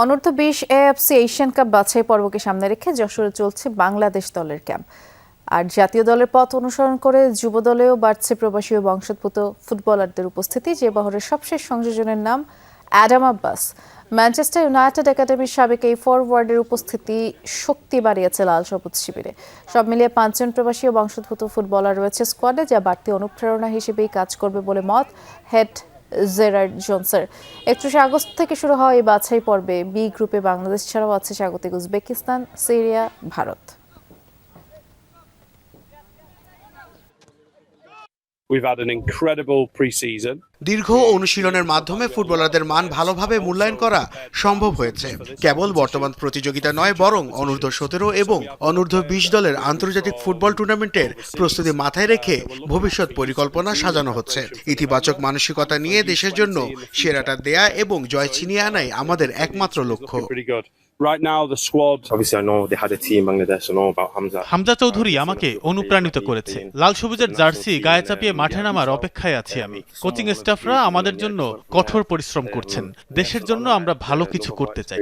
অনূর্ধ্ব-20 AFC Asian cup বাছাই পর্বকে সামনে রেখে যশোরে চলছে বাংলাদেশ দলের ক্যাম্প। আর জাতীয় দলের পথ অনুসরণ করে যুব দলেও বাড়ছে প্রবাসী ও বংশোদ্ভূত ফুটবলারদের উপস্থিতি। যে বহরের সবশেষ সংযোজনের নাম অ্যাডাম আব্বাস। ম্যানচেস্টার ইউনাইটেড একাডেমির সাবেক এই ফরওয়ার্ডের উপস্থিতি শক্তি বাড়িয়েছে লাল সবুজ শিবিরে। সব মিলিয়ে 5 জন প্রবাসী ও বংশোদ্ভূত ফুটবলার রয়েছে স্কোয়াডে, যা বাড়তি অনুপ্রেরণা হিসেবেই কাজ করবে বলে মত হেড জেরার্ড জোনসের। 31 আগস্ট থেকে শুরু হওয়া এই বাছাই পর্বে বি গ্রুপে বাংলাদেশ ছাড়াও আছে স্বাগতিক Uzbekistan, Syria, Bharat. We've had an incredible pre-season. দীর্ঘ অনুশীলনের মাধ্যমে ফুটবলারদের মান ভালোভাবে মূল্যায়ন করা সম্ভব হয়েছে। কেবল বর্তমান প্রতিযোগিতা নয়, বরং অনূর্ধ্ব-17 এবং অনূর্ধ্ব-20 দলের আন্তর্জাতিক ফুটবল টুর্নামেন্টের প্রস্তুতি মাথায় রেখে ভবিষ্যৎ পরিকল্পনা সাজানো হচ্ছে। ইতিবাচক মানসিকতা নিয়ে দেশের জন্য সেরাটা দেয়া এবং জয় ছিনিয়ে আনাই আমাদের একমাত্র লক্ষ্য। Right now, the squad. Obviously, I know they had a team Bangladesh. I know about Hamza. Hamza Chowdhury আমাকে অনুপ্রাণিত করেছে। লাল সবুজের জার্সি গায়ে চাপিয়ে মাঠে নামার অপেক্ষায় আছি আমি। কোচিং স্টাফরা আমাদের জন্য কঠোর পরিশ্রম করছেন। দেশের জন্য আমরা ভালো কিছু করতে চাই।